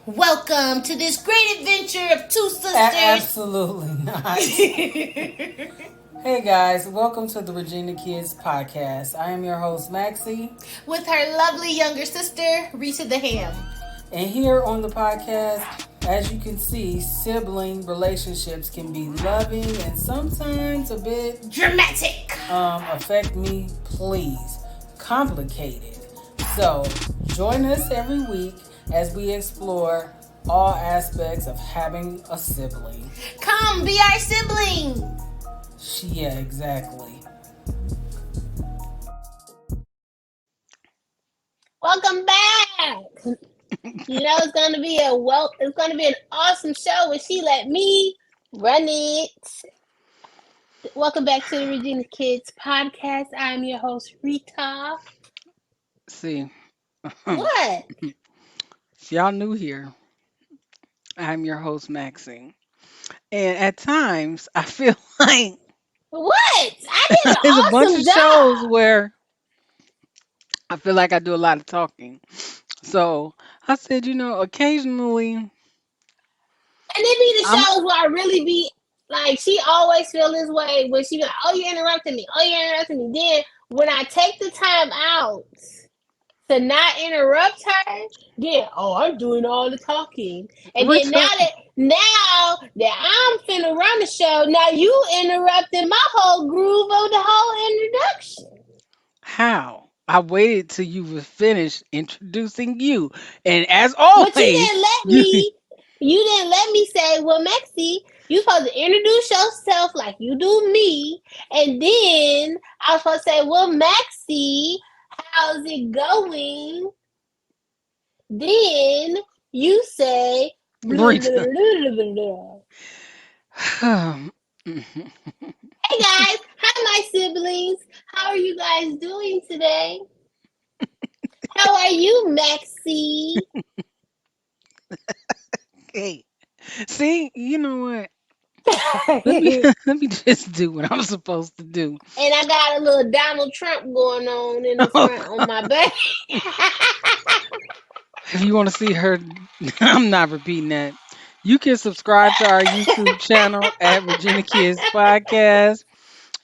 Welcome to this great adventure of two sisters. Absolutely not. Hey guys, welcome to the Regina Kids podcast. I am your host Maxie, With her lovely younger sister, Rita the H.A.M. and here on the podcast, as you can see, sibling relationships can be loving and sometimes a bit Dramatic. affect me, please, complicated. So join us every week as we explore all aspects of having a sibling. Come be our sibling. Yeah, exactly. Welcome back. You know it's gonna be an awesome show when she let me run it. Welcome back to the Regina Kids podcast. I'm your host Rita. See, What? if y'all new here, I'm your host Maxine. And at times, I feel like What? I did an there's a bunch awesome of shows job. where I feel like I do a lot of talking. So I said, occasionally And it be the I'm shows where I really be like, she always feel this way when she be like, oh, you interrupted me. Oh, you interrupted me. Then when I take the time out to not interrupt her, then, oh, I'm doing all the talking. And then Rita. now that I'm finna run the show, now you interrupted my whole groove of the whole introduction. How? I waited till you were finished introducing you. And as But always, you you didn't let me say, well, Maxie, you supposed to introduce yourself like you do me. And then I was supposed to say, well, Maxie, how's it going? Then you say, blah, blah, Rita. blah, blah, blah. Hey guys, hi my siblings. How are you guys doing today? How are you, Maxie? Hey, see, you know what? Let me And let me just do what I'm supposed to do. I got a little Donald Trump going on in the front on my back. If you want to see her, I'm not repeating that. You can subscribe to our YouTube channel at Regina Kids Podcast.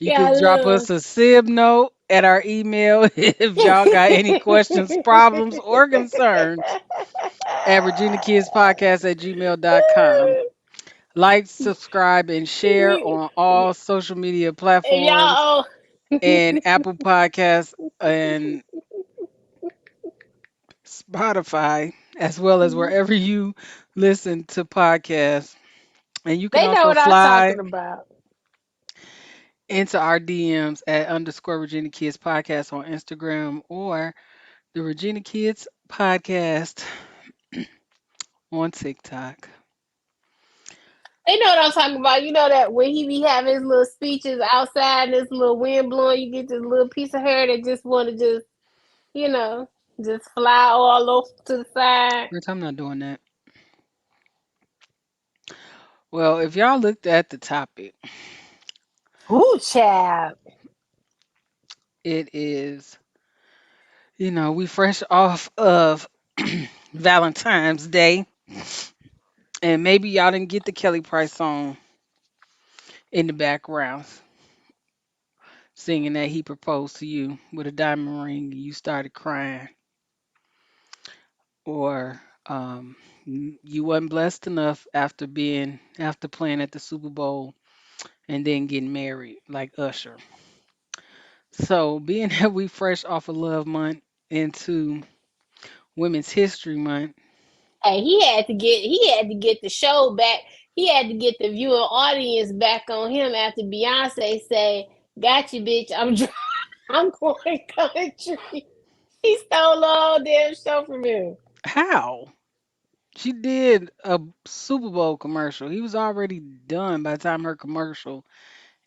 You Yeah, can drop look. us a sib note at our email if y'all got any questions, problems, or concerns at reginakidspodcast at gmail.com. Like, subscribe, and share on all social media platforms Y'all, and Apple Podcasts and Spotify, as well as wherever you listen to podcasts. And you can they know also what I'm talking slide about. into our DMs at underscore Regina Kids Podcast on Instagram or the Regina Kids Podcast on TikTok. They know what I'm talking about. You know that when he be having his little speeches outside and this little wind blowing, you get this little piece of hair that just want to you know, just fly all off to the side. Rich, I'm not doing that. Well, if y'all looked at the topic, Ooh, child. it is, we fresh off of Valentine's Day. And maybe y'all didn't get the Kelly Price song in the background, singing that he proposed to you with a diamond ring and you started crying. Or you wasn't blessed enough after playing at the Super Bowl and then getting married like Usher. So being that we fresh off of Love Month into Women's History Month, Hey, he had to get the show back. He had to get the viewing audience back on him after Beyonce say, "Got you, bitch. I'm going country." He stole the whole damn show from him. how? She did a Super Bowl commercial. He was already done by the time her commercial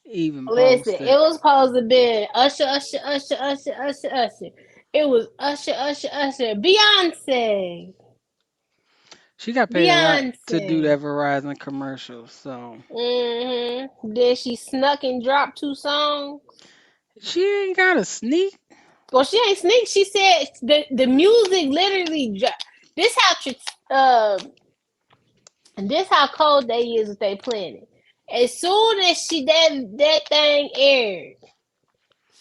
even Listen, it posted. was supposed to be Usher, Usher, Usher, Usher, Usher, Usher. It was Usher, Usher, Usher. Beyonce. She got paid a lot to Beyonce. do that Verizon commercial, so Then she snuck and dropped 2 songs. she ain't got a sneak. Well, she ain't sneak. She said the music literally dropped. This how And this how cold they is with they planet. As soon as that thing aired,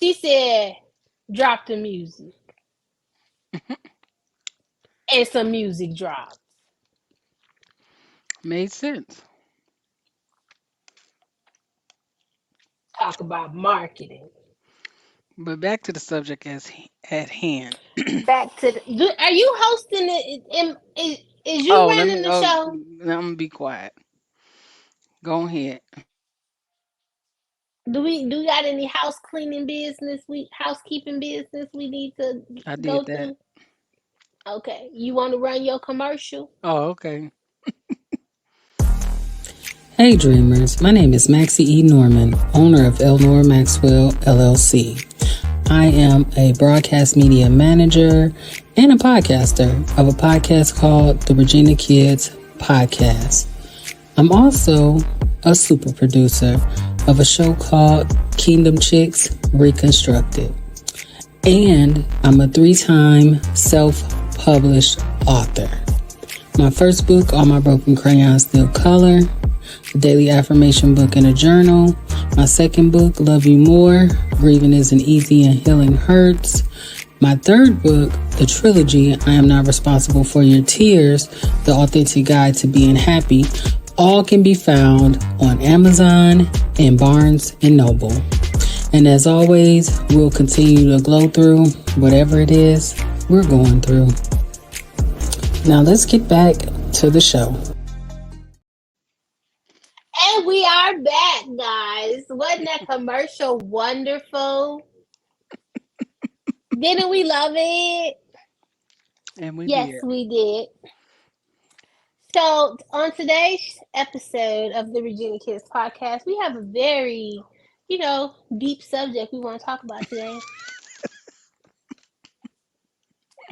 she said, "Drop the music," and some music dropped. Made sense. Talk about marketing. But back to the subject at hand. Back to are you hosting it? Is you Oh, let me. running the Oh, show? I'm gonna be quiet. Go ahead. Do we got any house cleaning business? We housekeeping business we need to I go did that. through? Okay, you want to run your commercial? Oh, okay. Hey dreamers, my name is Maxie E. Norman, owner of Elnor Maxwell LLC. I am a broadcast media manager and a podcaster of a podcast called the Regina Kids Podcast. I'm also a super producer of a show called Kingdom Chicks Reconstructed. And I'm a 3-time self-published author. My first book, All My Broken Crayons Still Color, a daily affirmation book and a journal. My second book, Love You More, Grieving Isn't Easy and Healing Hurts. My third book, the trilogy, I Am Not Responsible for Your Tears, The Authentic Guide to Being Happy, all can be found on Amazon and Barnes and Noble. And as always, we'll continue to glow through whatever it is we're going through. Now let's get back to the show. And we are back, guys. Wasn't that commercial wonderful? Didn't we love it? And we Yes, did. we did. So, on today's episode of the Regina Kids podcast, we have a very, deep subject we want to talk about today.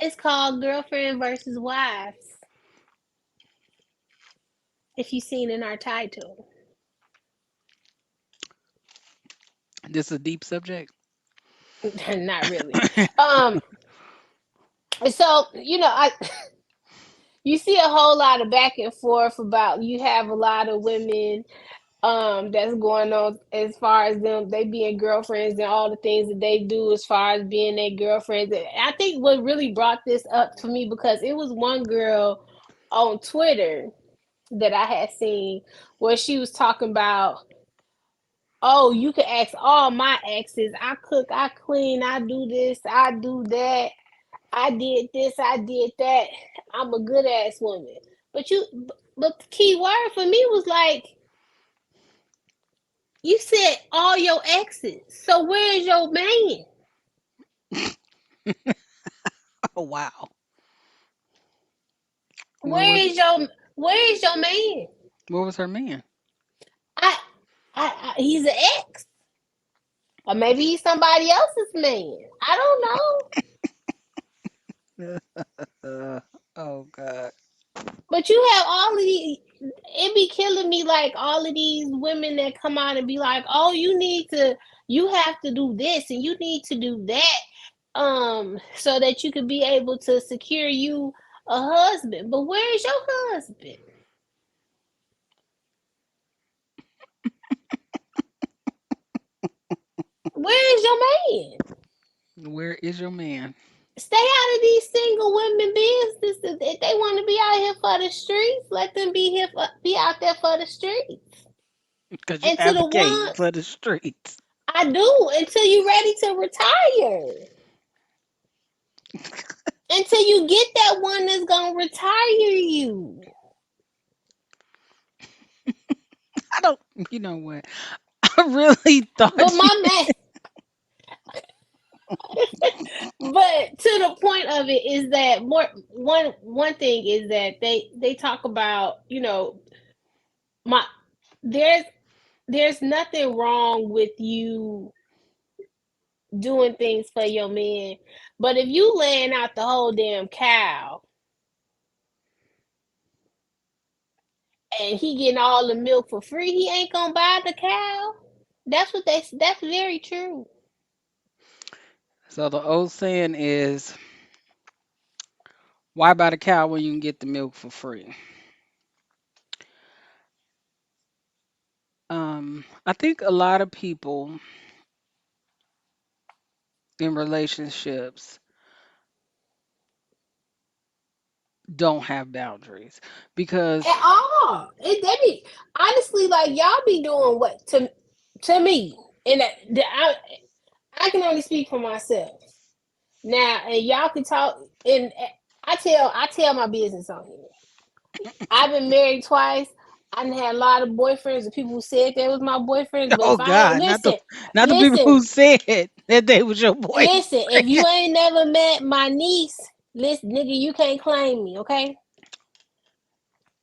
It's called Girlfriend versus Wives, if you've seen in our title. This is a deep subject. Not really. Um, so, you see a whole lot of back and forth about you have a lot of women that's going on as far as them they being girlfriends and all the things that they do as far as being their girlfriends. And I think what really brought this up for me because it was one girl on Twitter that I had seen where she was talking about, oh, you can ask all my exes. I cook, I clean, I do this, I do that. I did this, I did that. I'm a good ass woman. But the key word for me was like, you said all your exes. So where's your man? Oh, wow. What Where was is your where is your man? what was her man? I, he's an ex, or maybe he's somebody else's man. I don't know. Uh, oh God. But you have all of these. It be killing me like all of these women that come out and be like, "Oh, you have to do this and you need to do that, so that you could be able to secure you a husband." But where is your husband? Where is your man? Where is your man? Stay out of these single women businesses. If they want to be out here for the streets, let them be out there for the streets. Because you And to the advocate ones for the streets. I do until you ready to retire. Until you get that one that's gonna retire you. I don't. You know what? I really But thought you. my man, but to the point of it is that one thing is that they talk about, my there's there's nothing wrong with you doing things for your man. But if you laying out the whole damn cow and he getting all the milk for free, he ain't gonna buy the cow. That's very true. So the old saying is, why buy the cow when you can get the milk for free? I think a lot of people in relationships don't have boundaries At because all. They be honestly like y'all be doing what to me, and I can only speak for myself now, and y'all can talk. And I tell my business on here. I've been married twice. I done had a lot of boyfriends and people who said they was my boyfriends. But oh if I ain't God, not the people listen, who said that they was your boyfriend. listen. If you ain't never met my niece, listen, nigga, you can't claim me, okay?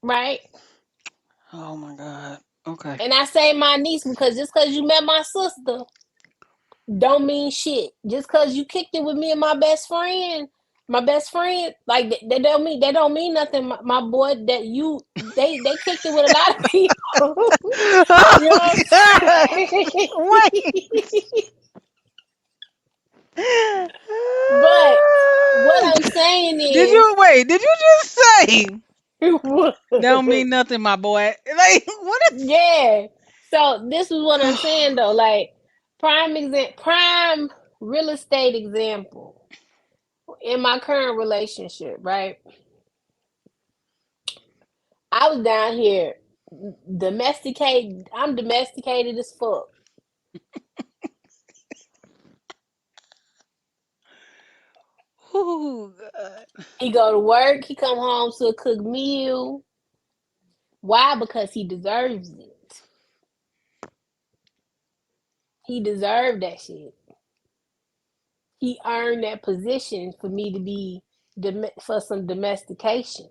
Right? Oh my God. Okay. And I say my niece because just because you met my sister, don't mean shit. Just because you kicked it with me and my best friend, like that don't mean nothing. My boy, that you they kicked it with a lot of people. You know Oh what God. I'm Wait. saying? But what I'm saying Did is, you wait? Did you just say what? that don't mean nothing, my boy? Like what is? Yeah. So this is what I'm saying though. Like prime real estate example in my current relationship, right? I was down here domesticated. I'm domesticated as fuck. Oh God. He go to work. He come home to a cooked meal. Why? Because he deserves it. He deserved that shit. He earned that position for me to be for some domestication.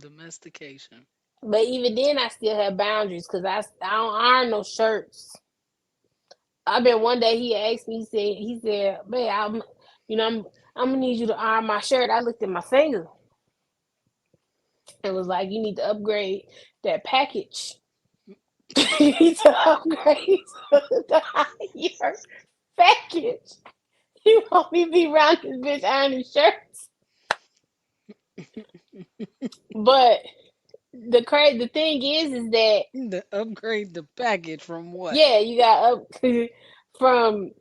Domestication. But even then, I still have boundaries because I don't iron no shirts. I been one day he asked me. He said, "Man, I'm gonna need you to iron my shirt." I looked at my finger and was like, "You need to upgrade that package. You need to upgrade the higher package. You want me to be around this bitch ironing shirts?" But the thing is that The upgrade the package from what? yeah, you got up from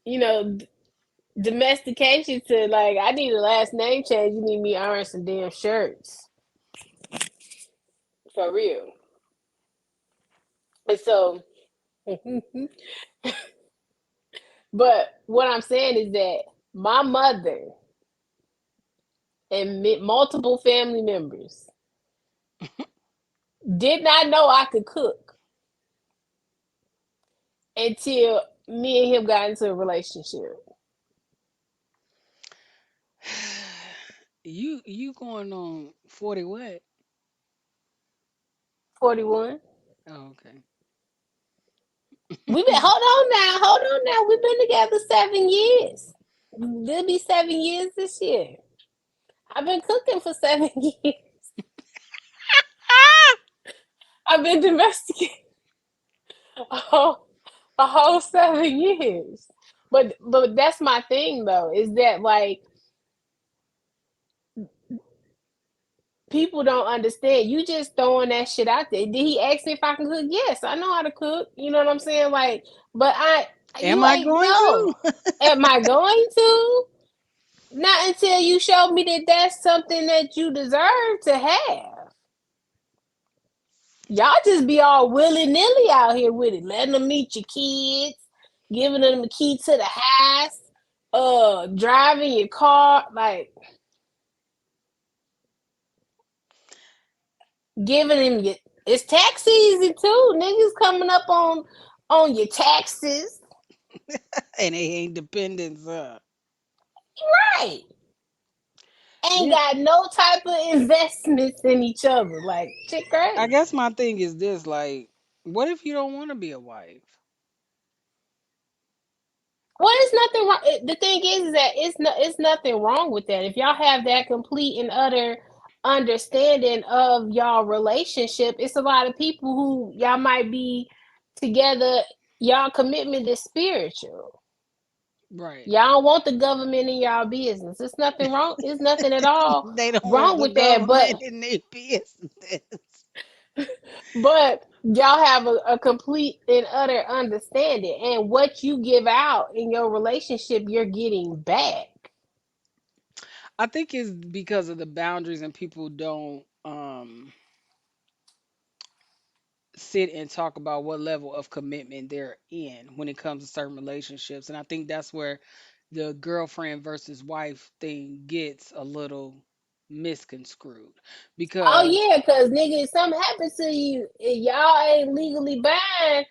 you know domestication to like I need a last name change. You need me iron some damn shirts for real. And so, but what I'm saying is that my mother and multiple family members did not know I could cook until me and him got into a relationship. You going on 40 what? 41. Oh, okay. We've been hold on now. We've been together 7 years. It'll be 7 years this year. I've been cooking for 7 years. I've been domesticated a whole 7 years. But that's my thing though, is that like people don't understand. You just throwing that shit out there. Did he ask me if I can cook? Yes, I know how to cook. You know what I'm saying? Like, but Am you I ain't going no. to? Am I going to? Not until you show me that that's something that you deserve to have. Y'all just be all willy nilly out here with it, letting them meet your kids, giving them the key to the house, driving your car, like giving them your. It's tax season too. Niggas coming up on your taxes, And they ain't dependents. right? Ain't Yeah, got no type of investments in each other. Like shit, I crazy. guess my thing is this: like, what if you don't want to be a wife? Well, it's nothing wrong. The thing is that it's nothing wrong with that. If y'all have that complete and utter understanding of y'all relationship, it's a lot of people who y'all might be together. Y'all commitment is spiritual. Right. Y'all don't want the government in y'all business. It's nothing wrong. It's nothing at all They don't want wrong the with that. But government in their business. But y'all have a complete and utter understanding, and what you give out in your relationship, you're getting back. I think it's because of the boundaries and people don't sit and talk about what level of commitment they're in when it comes to certain relationships. And I think that's where the girlfriend versus wife thing gets a little misconstrued Oh because yeah, cause nigga, if something happens to you, and y'all ain't legally bound.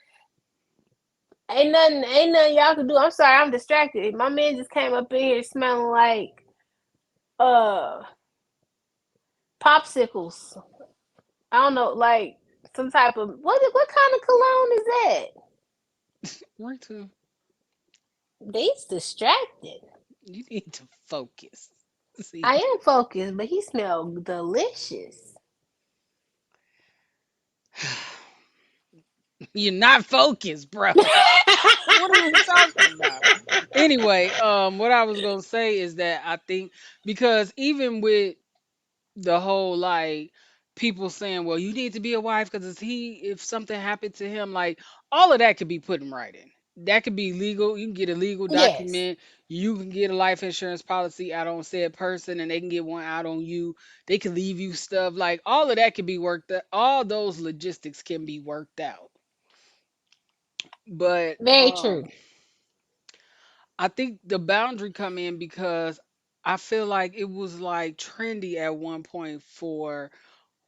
Ain't nothing y'all can do. I'm sorry, I'm distracted. My man just came up in here smelling like uh popsicles. I don't know, like some type of what kind of cologne is that? right to They's distracted. you need to focus. I See, am focused, but he smelled delicious. you're not focused, bro. What are we talking about? Anyway, what I was gonna say is that I think because even with the whole like people saying, well, you need to be a wife because if something happened to him, like all of that could be put in writing. That could be legal. You can get a legal Yes, document. You can get a life insurance policy out on said person, and they can get one out on you. They can leave you stuff. Like all of that can be worked out. All those logistics can be worked out. But very true. I think the boundary come in because I feel like it was like trendy at one point for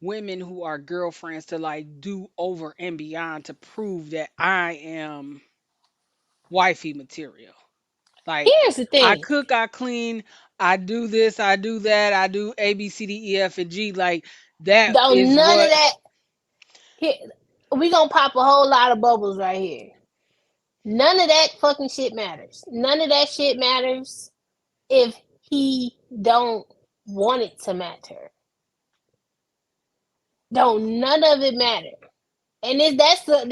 women who are girlfriends to like do over and beyond to prove that I am wifey material. Like Here's the I thing. cook, I clean, I do this, I do that, I do A B C D E F and G. Like that Don't is none of what that. Here, we gonna pop a whole lot of bubbles right here. None of that fucking shit matters. None of that shit matters if he don't want it to matter. Don't none of it matter. And that's on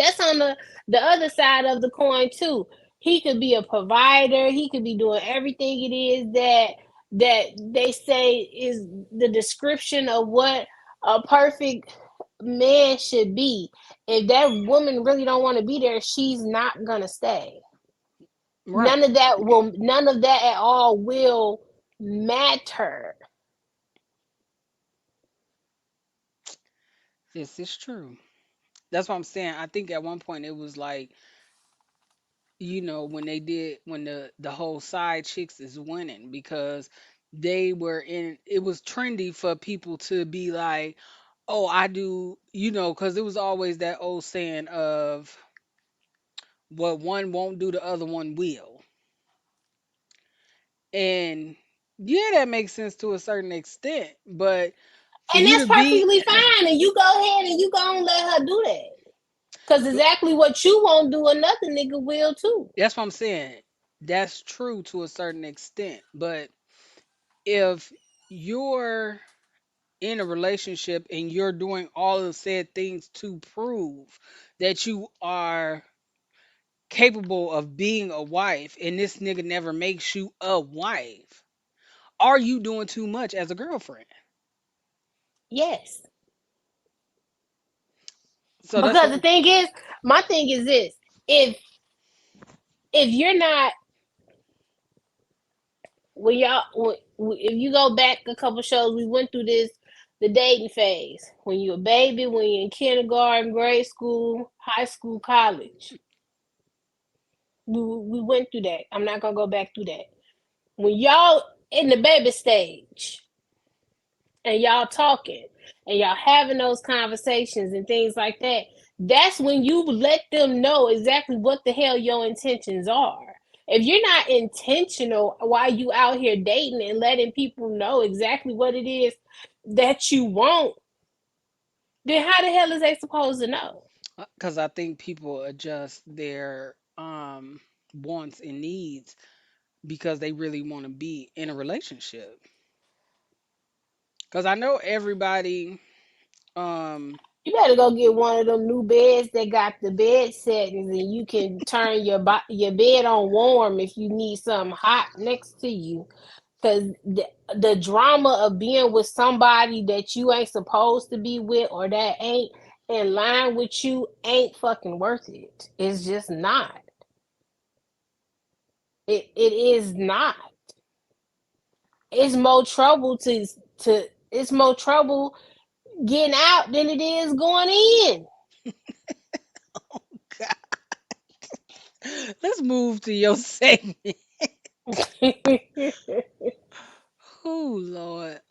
the other side of the coin too. He could be a provider. He could be doing everything it is that they say is the description of what a perfect man should be. If that woman really don't want to be there, she's not gonna stay. right. None of that at all will matter. This is true. That's what I'm saying. I think at one point it was like, when they did when the whole side chicks is winning because they were in it was trendy for people to be like, oh, I do, because it was always that old saying of what one won't do, the other one will. And yeah, that makes sense to a certain extent, but for And you that's to be perfectly fine. And you go ahead and you go and let her do that. Cause exactly what you won't do, another nigga will too. that's what I'm saying. That's true to a certain extent, but if you're in a relationship and you're doing all of said things to prove that you are capable of being a wife and this nigga never makes you a wife, are you doing too much as a girlfriend? Yes. So that's Because what the thing is, my thing is this: if if you're not when if you go back a couple shows, we went through this the dating phase when you're a baby, when you're in kindergarten, grade school, high school, college. We went through that. I'm not gonna go back through that. When y'all in the baby stage and y'all talking and y'all having those conversations and things like that, that's when you let them know exactly what the hell your intentions are. If you're not intentional while you out here dating and letting people know exactly what it is that you want, then how the hell is they supposed to know? because I think people adjust their wants and needs because they really want to be in a relationship. Because I know everybody um You better go get one of them new beds that got the bed settings, and you can turn your bed on warm if you need something hot next to you. Cause the drama of being with somebody that you ain't supposed to be with or that ain't in line with you ain't fucking worth it. It's just not. It is not. It's more trouble to it's more trouble getting out than it is going in. God. Let's move to your segment. Oh Lord.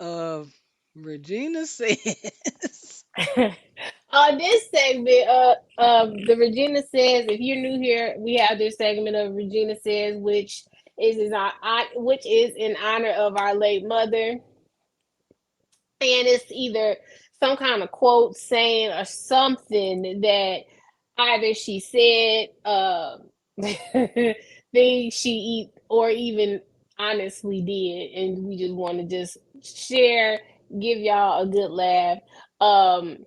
Regina says. On this segment, the Regina says, if you're new here, we have this segment of Regina says, which is in honor of our late mother, and it's either some kind of quote saying or something that either she said, thing she eat, or even honestly did, and we just want to just share, give y'all a good laugh. Um,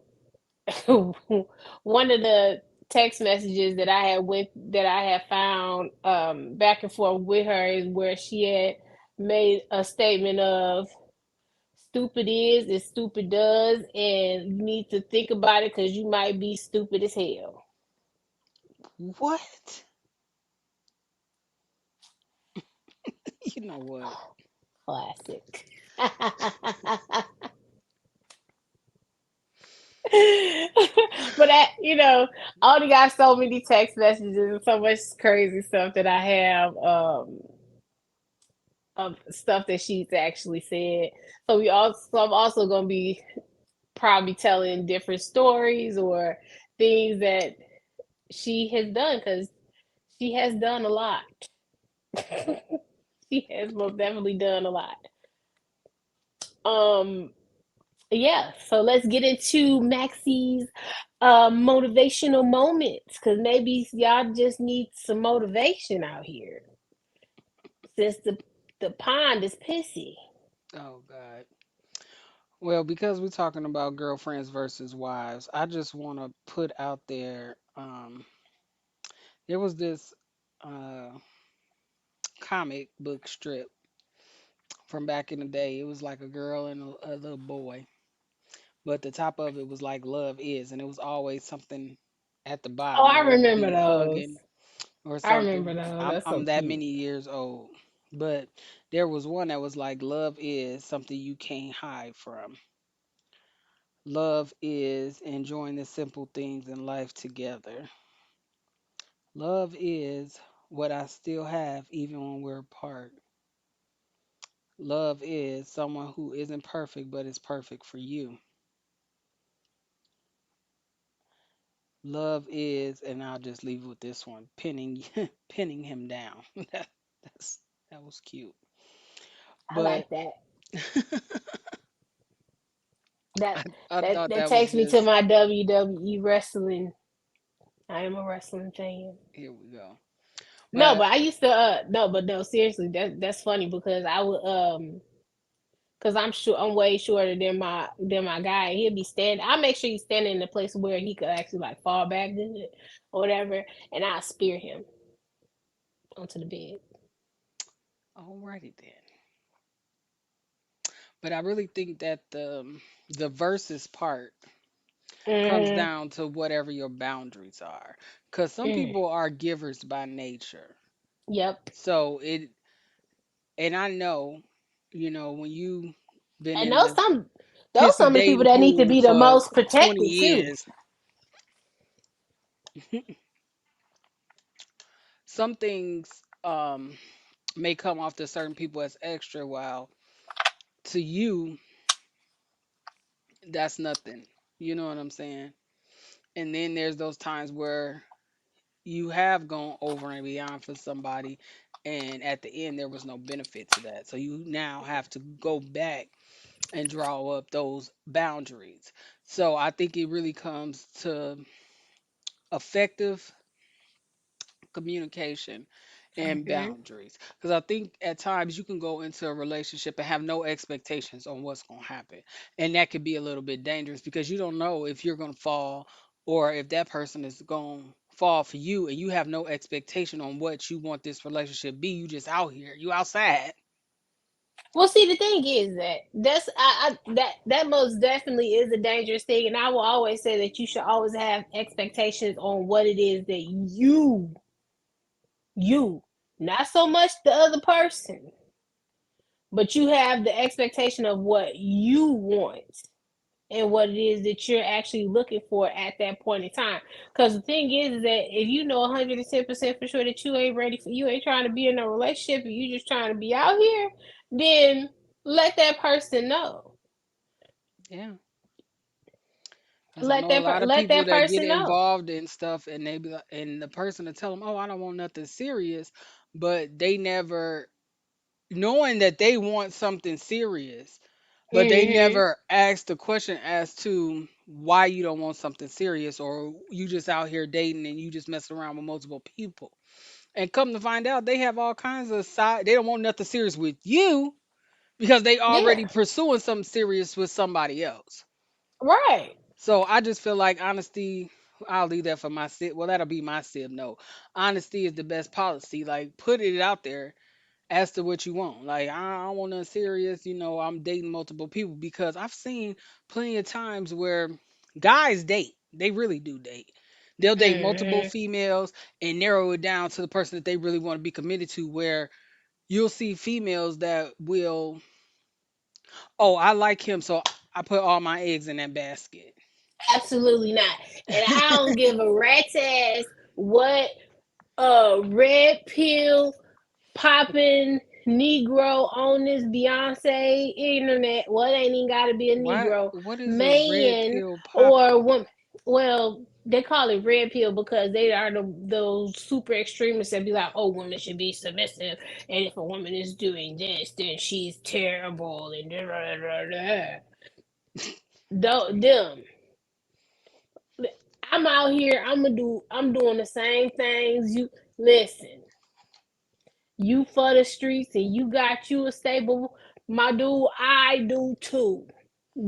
one of the text messages that I had found back and forth with her is where she had made a statement of stupid is stupid does, and you need to think about it because you might be stupid as hell. What? You know what? Classic. But I only got so many text messages and so much crazy stuff that I have of stuff that she's actually said. So I'm also gonna be probably telling different stories or things that she has done because she has done a lot. She has most definitely done a lot. Um, yeah. So let's get into Maxie's motivational moments because maybe y'all just need some motivation out here since the pond is pissy. Oh God. Well, because we're talking about girlfriends versus wives, I just want to put out there. There was this uh, comic book strip from back in the day. It was like a girl and a little boy, but the top of it was like love is, and it was always something at the Oh, bottom. I It would remember be those. hugging or I remember something. those. I'm That's so I'm that cute. many years old, but there was one that was like love is something you can't hide from. Love is enjoying the simple things in life together. Love is what I still have even when we're apart. Love is someone who isn't perfect but is perfect for you. Love is, and I'll just leave with this one, pinning pinning him down. That's that was cute. I But like that. That I thought that that was takes me to just my WWE wrestling. I am a wrestling fan. here we go. No, But but I used to no, but no, seriously, that's funny because I would because I'm way shorter than my guy. He'll be standing. I make sure he's standing in a place where he could actually like fall back good or whatever, and I spear him onto the bed. alrighty then. But I really think that the versus part comes Mm-hmm. down to whatever your boundaries are. Because some Mm. people are givers by nature. Yep. So it, and I know, when you been And in the those pissy some of the people dating that need to pool be the for most 20 protected too. years, some things may come off to certain people as extra, while to you, that's nothing. You know what I'm saying? And then there's those times where you have gone over and beyond for somebody, and at the end there was no benefit to that, so you now have to go back and draw up those boundaries. So I think it really comes to effective communication and Mm-hmm. boundaries, because I think at times you can go into a relationship and have no expectations on what's going to happen, and that could be a little bit dangerous because you don't know if you're going to fall or if that person is going to fall for you, and you have no expectation on what you want this relationship be. You just out here, you outside. Well, see, the thing is that that most definitely is a dangerous thing, and I will always say that you should always have expectations on what it is that you, not so much the other person, but you have the expectation of what you want and what it is that you're actually looking for at that point in time. Because the thing is that if you know 110% for sure that you ain't ready for, you ain't trying to be in a relationship and you just trying to be out here, then let that person know. Yeah, because I know a lot of Let people that that get person know. involved in stuff, and they be like, and the person to tell them, "Oh, I don't want nothing serious," but they never knowing that they want something serious, but they Mm-hmm. never ask the question as to why you don't want something serious, or you just out here dating and you just messing around with multiple people. And come to find out, they have all kinds of side. They don't want nothing serious with you because they Yeah. already pursuing something serious with somebody else. Right. So I just feel like honesty. I'll leave that for my sib. Well, that'll be my sib. No, honesty is the best policy. Like put it out there as to what you want. Like I don't want nothing serious. I'm dating multiple people because I've seen plenty of times where guys date. They really do date. They'll date multiple Mm-hmm. females and narrow it down to the person that they really want to be committed to. Where you'll see females that will, oh, I like him, so I put all my eggs in that basket. Absolutely not. And I don't give a rat's ass what red pill popping Negro on this Beyonce internet. Well, it ain't even got to be a Why? Negro What is a red man pill or popping? woman. Well, they call it red pill because they are those super extremists that be like, oh, women should be submissive, and if a woman is doing this, then she's terrible, and da da da da. Them. I'm out here. I'm doing the same things. You listen. You for the streets and you got you a stable, my dude, I do too.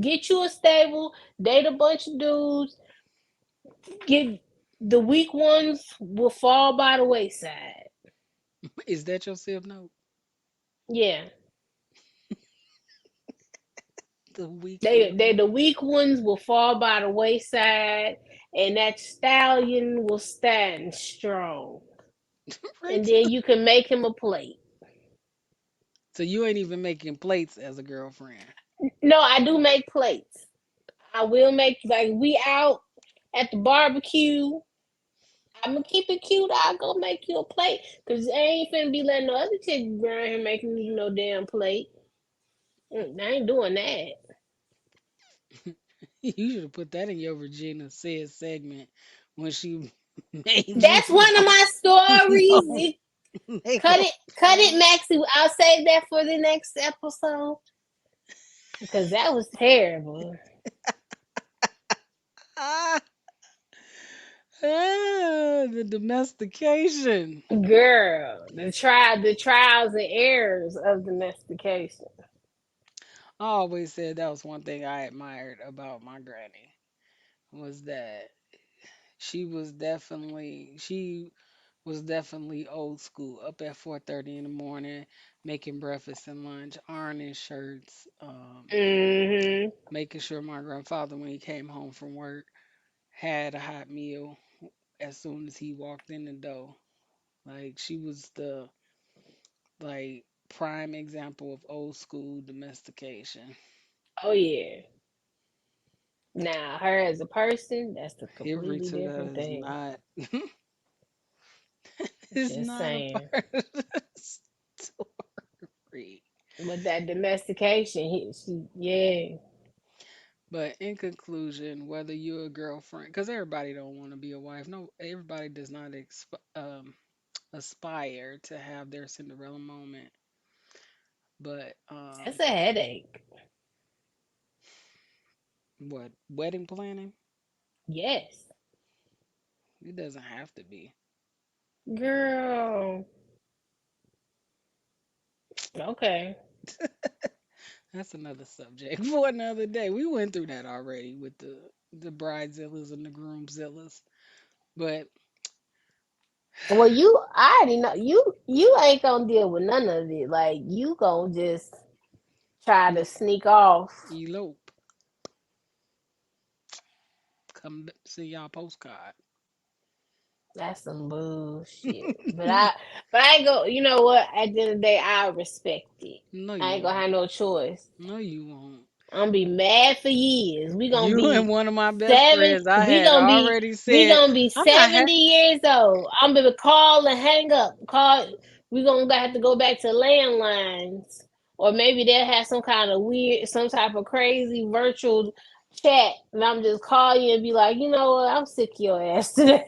Get you a stable, date a bunch of dudes, get the weak ones will fall by the wayside. Is that your sib note? Yeah. The weak They one. the weak ones will fall by the wayside and that stallion will stand strong. And Right. then you can make him a plate. So you ain't even making plates as a girlfriend. No, I do make plates. I will make like we out at the barbecue. I'm gonna keep it cute. I'll go make you a plate. Cause I ain't finna be letting no other chick around here making you no damn plate. I ain't doing that. You should have put that in your Regina says segment when she made you That's one of my stories. no make Cut a it, cut it, plate. Maxie. I'll save that for the next episode. Because that was terrible. Ah, the domestication. Girl, the trials and errors of domestication. I always said that was one thing I admired about my granny was that she was definitely old school. Up at 4:30 in the morning, making breakfast and lunch, ironing shirts, Mm-hmm. making sure my grandfather, when he came home from work, had a hot meal as soon as he walked in the door. Like she was the like prime example of old school domestication. Oh yeah. Now her as a person, that's a Here completely Rita, that different is thing. not is Just not a saying. part of the story. With that domestication, yeah. But in conclusion, whether you're a girlfriend, because everybody don't want to be a wife. No, everybody does not aspire to have their Cinderella moment. But That's a headache. what wedding planning? Yes. It doesn't have to be. Girl. Okay. That's another subject for another day. We went through that already with the bridezillas and the groomzillas. But Well, I already know you ain't gonna deal with none of it. Like you gonna just Try to sneak off. elope, come see y'all postcard. That's some bullshit. But I ain't go. You know what? At the end of the day, I respect it. No, I you ain't gonna won't. have no choice. No, you won't. I'm gonna be mad for years. We gonna You and be one of my best seven. friends, I We had gonna be already we said, gonna be I'm not 70 years old. I'm gonna call and hang up. Call. We gonna have to go back to landlines, or maybe they'll have some kind of weird, some type of crazy virtual chat, and I'm just call you and be like, you know what? I'm sick of your ass today.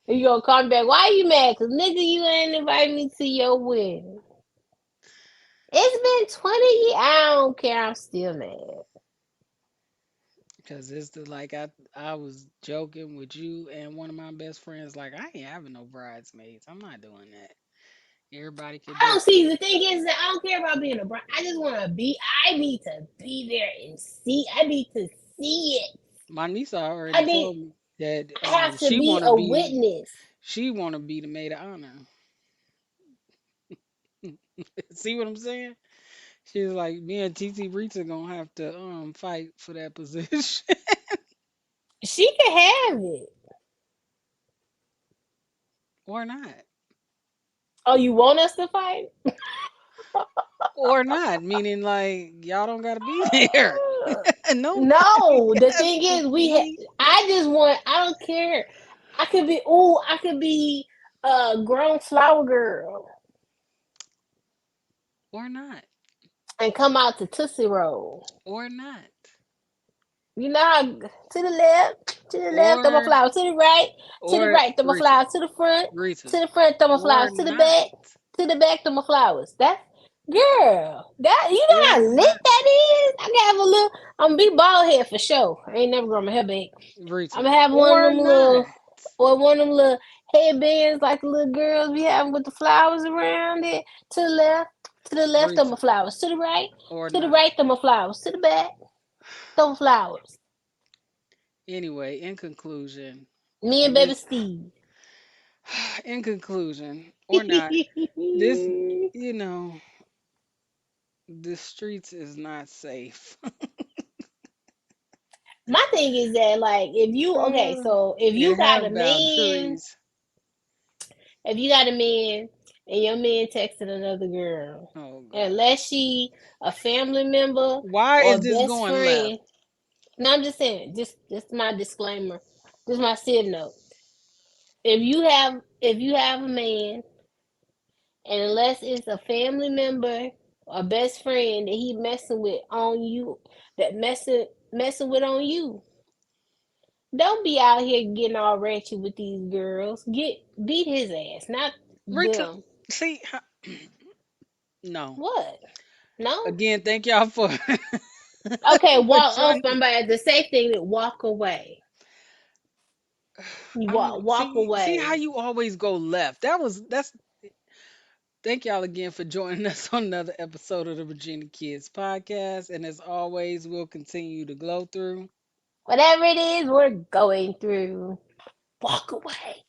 You gonna call me back? Why you mad? Cause nigga, you ain't invite me to your wedding. It's been 20 years. I don't care. I'm still mad. because it's the like I was joking with you and one of my best friends, like I ain't having no bridesmaids. I'm not doing that. Everybody could I don't just see. The thing is that I don't care about being a bride. I just want to be. I need to be there and see. I need to see it. my niece I already need. told me that I have to be a witness. she wanna be the maid of honor. See what I'm saying? She's like, me and TT Rita gonna have to fight for that position. She can have it. Or not. Oh, you want us to fight? Or not. Meaning like y'all don't gotta be there. Nobody No. The has thing to is, be I just want. I don't care. I could be. Oh, I could be a grown flower girl or not. and come out to Tootsie Roll. Or not. You know how to the left, throw my Or flowers. To the or right, throw my Rita. flowers. Rita. To the front, throw my Or flowers. not. To the back, throw my flowers. That's girl. That you know Or how lit not. that is. I can have a little. I'm gonna be bald head for sure. I ain't never grown my hair back. I'm Rita. gonna have one of Or them not. little, or one of them little headbands like the little girls be having with the flowers around it. To the left, throw Rita. my flowers. Or To the not. right, throw my flowers. To the back, throw my flowers. Anyway, in conclusion, Me and baby this Steve. in conclusion, or not, this you know, the streets is not safe. My thing is that like if you okay, Uh, so it have boundaries. if you got a man and your man texting another girl, Oh God. unless she a family member Why or is a this best going left? friend. No, I'm just saying, just my disclaimer. This is my side note. If you have a man and unless it's a family member or best friend that he messing with on you, that messing with on you, don't be out here getting all ratchet with these girls. Beat his ass, not Rita, them. see, no. What? No? Again, thank y'all for Okay, for walk off. joining. Somebody the safe thing to walk away. You I don't know. walk See how away. you always go left. That's thank y'all again for joining us on another episode of the Virginia Kids Podcast. And as always, we'll continue to glow through. Whatever it is we're going through, walk away.